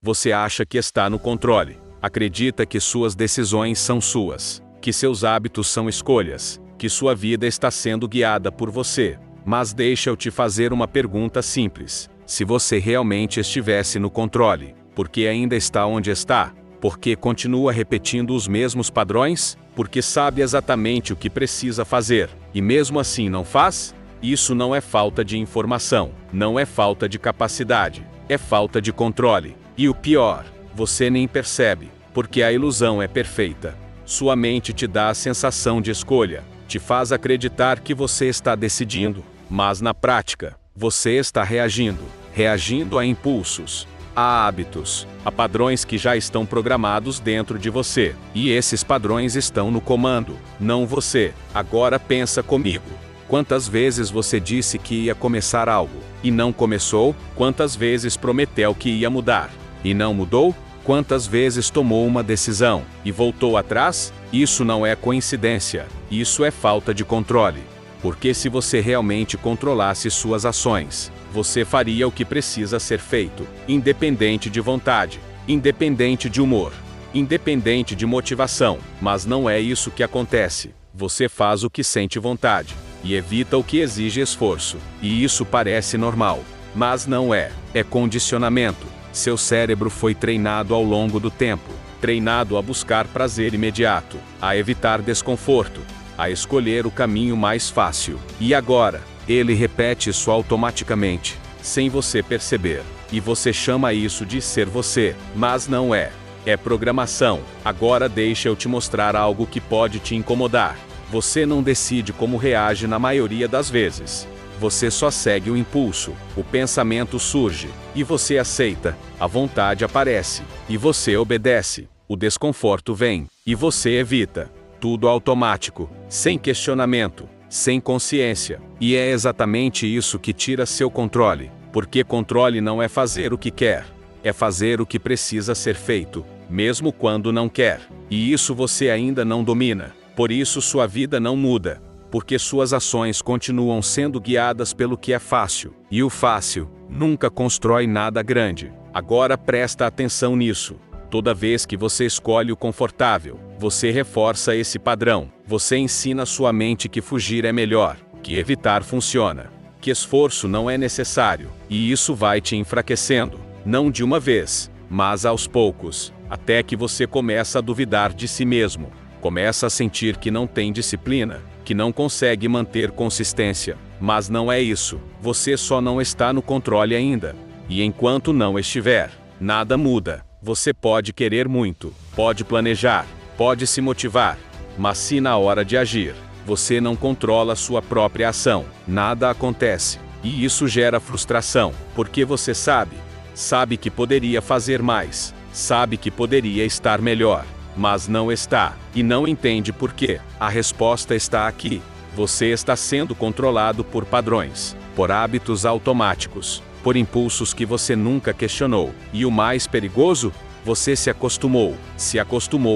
Você acha que está no controle. Acredita que suas decisões são suas, que seus hábitos são escolhas, que sua vida está sendo guiada por você. Mas deixa eu te fazer uma pergunta simples. Se você realmente estivesse no controle, por que ainda está onde está? Por que continua repetindo os mesmos padrões? Porque sabe exatamente o que precisa fazer, e mesmo assim não faz? Isso não é falta de informação, não é falta de capacidade, é falta de controle. E o pior, você nem percebe, porque a ilusão é perfeita. Sua mente te dá a sensação de escolha, te faz acreditar que você está decidindo, mas na prática, você está reagindo a impulsos, a hábitos, a padrões que já estão programados dentro de você. E esses padrões estão no comando, não você. Agora pensa comigo. Quantas vezes você disse que ia começar algo, e não começou? Quantas vezes prometeu que ia mudar, e não mudou? Quantas vezes tomou uma decisão, e voltou atrás? Isso não é coincidência, isso é falta de controle. Porque se você realmente controlasse suas ações, você faria o que precisa ser feito, independente de vontade, independente de humor, independente de motivação. Mas não é isso que acontece. Você faz o que sente vontade, e evita o que exige esforço. E isso parece normal, mas não é. É condicionamento. Seu cérebro foi treinado ao longo do tempo, treinado a buscar prazer imediato, a evitar desconforto, a escolher o caminho mais fácil. E agora, ele repete isso automaticamente, sem você perceber. E você chama isso de ser você, mas não é. É programação. Agora deixa eu te mostrar algo que pode te incomodar. Você não decide como reage na maioria das vezes. Você só segue o impulso, o pensamento surge, e você aceita, a vontade aparece, e você obedece, o desconforto vem, e você evita. Tudo automático, sem questionamento, sem consciência. E é exatamente isso que tira seu controle, porque controle não é fazer o que quer, é fazer o que precisa ser feito, mesmo quando não quer. E isso você ainda não domina, por isso sua vida não muda, porque suas ações continuam sendo guiadas pelo que é fácil, e o fácil nunca constrói nada grande. Agora presta atenção nisso. Toda vez que você escolhe o confortável, você reforça esse padrão. Você ensina sua mente que fugir é melhor, que evitar funciona, que esforço não é necessário, e isso vai te enfraquecendo, não de uma vez, mas aos poucos, até que você começa a duvidar de si mesmo, começa a sentir que não tem disciplina, que não consegue manter consistência. Mas não é isso, você só não está no controle ainda. E enquanto não estiver, nada muda. Você pode querer muito, pode planejar, pode se motivar, mas se na hora de agir, você não controla sua própria ação, nada acontece. E isso gera frustração, porque você sabe que poderia fazer mais, sabe que poderia estar melhor, mas não está, e não entende por quê. A resposta está aqui. Você está sendo controlado por padrões, por hábitos automáticos, por impulsos que você nunca questionou. E o mais perigoso, você se acostumou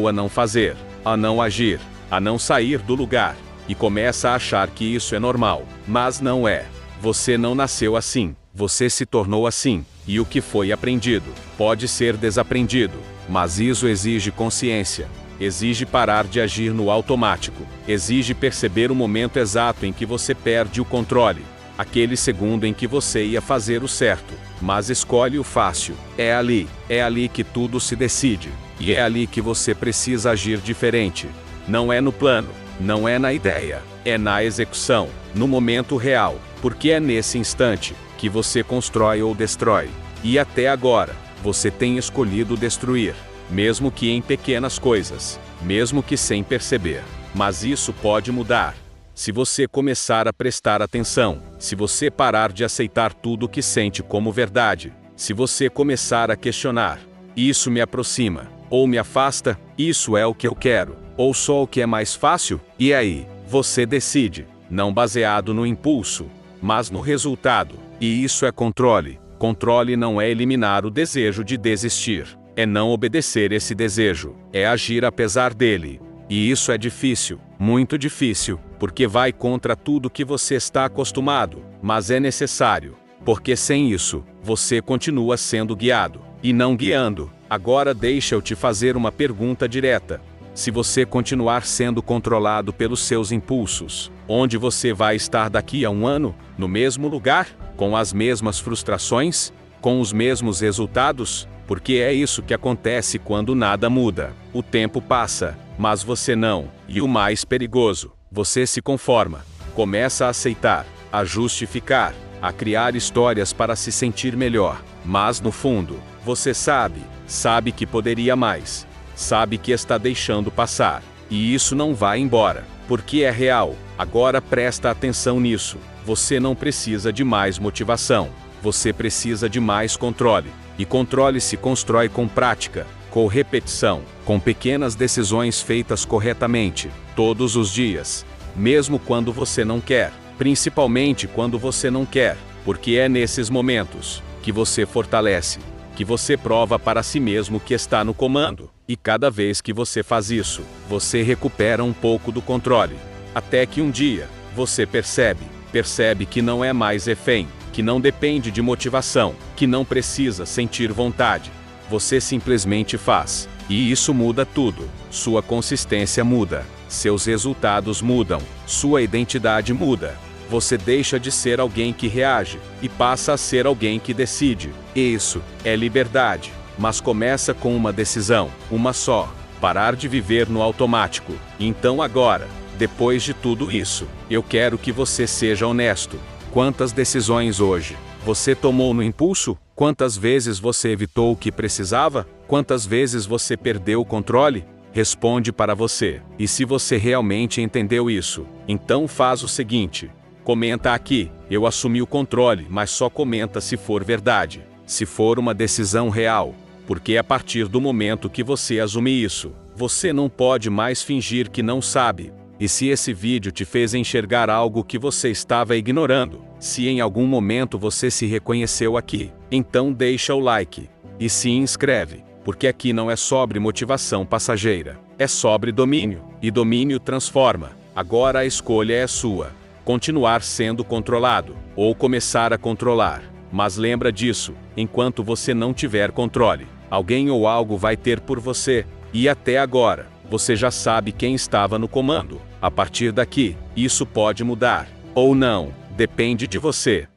a não fazer, a não agir, a não sair do lugar, e começa a achar que isso é normal. Mas não é. Você não nasceu assim, você se tornou assim, e o que foi aprendido pode ser desaprendido, mas isso exige consciência, exige parar de agir no automático, exige perceber o momento exato em que você perde o controle, aquele segundo em que você ia fazer o certo, mas escolhe o fácil. É ali que tudo se decide, e é ali que você precisa agir diferente. Não é no plano, não é na ideia, é na execução, no momento real, porque é nesse instante que você constrói ou destrói. E até agora, você tem escolhido destruir, mesmo que em pequenas coisas, mesmo que sem perceber. Mas isso pode mudar. Se você começar a prestar atenção, se você parar de aceitar tudo o que sente como verdade, se você começar a questionar, isso me aproxima, ou me afasta, isso é o que eu quero, ou só o que é mais fácil, e aí, você decide, não baseado no impulso, mas no resultado. E isso é controle. Controle não é eliminar o desejo de desistir, é não obedecer esse desejo, é agir apesar dele. E isso é difícil, muito difícil, porque vai contra tudo que você está acostumado, mas é necessário, porque sem isso, você continua sendo guiado, e não guiando. Agora deixa eu te fazer uma pergunta direta. Se você continuar sendo controlado pelos seus impulsos, onde você vai estar daqui a um ano? No mesmo lugar? Com as mesmas frustrações? Com os mesmos resultados? Porque é isso que acontece quando nada muda. O tempo passa, mas você não. E o mais perigoso, você se conforma. Começa a aceitar, a justificar, a criar histórias para se sentir melhor. Mas no fundo, você sabe que poderia mais. Sabe que está deixando passar. E isso não vai embora, porque é real. Agora presta atenção nisso. Você não precisa de mais motivação. Você precisa de mais controle. E controle se constrói com prática, com repetição, com pequenas decisões feitas corretamente, todos os dias. Mesmo quando você não quer. Principalmente quando você não quer. Porque é nesses momentos que você fortalece, que você prova para si mesmo que está no comando. E cada vez que você faz isso, você recupera um pouco do controle. Até que um dia, você percebe que não é mais refém, que não depende de motivação, que não precisa sentir vontade. Você simplesmente faz. E isso muda tudo. Sua consistência muda. Seus resultados mudam. Sua identidade muda. Você deixa de ser alguém que reage e passa a ser alguém que decide. Isso é liberdade. Mas começa com uma decisão, uma só: parar de viver no automático. Então agora, depois de tudo isso, eu quero que você seja honesto. Quantas decisões hoje você tomou no impulso? Quantas vezes você evitou o que precisava? Quantas vezes você perdeu o controle? Responde para você. E se você realmente entendeu isso, então faz o seguinte: comenta aqui, eu assumi o controle, mas só comenta se for verdade, se for uma decisão real. Porque a partir do momento que você assume isso, você não pode mais fingir que não sabe. E se esse vídeo te fez enxergar algo que você estava ignorando, se em algum momento você se reconheceu aqui, então deixa o like e se inscreve, porque aqui não é sobre motivação passageira, é sobre domínio, e domínio transforma. Agora a escolha é sua: continuar sendo controlado ou começar a controlar. Mas lembra disso, enquanto você não tiver controle, alguém ou algo vai ter por você. E até agora, você já sabe quem estava no comando. A partir daqui, isso pode mudar ou não, depende de você.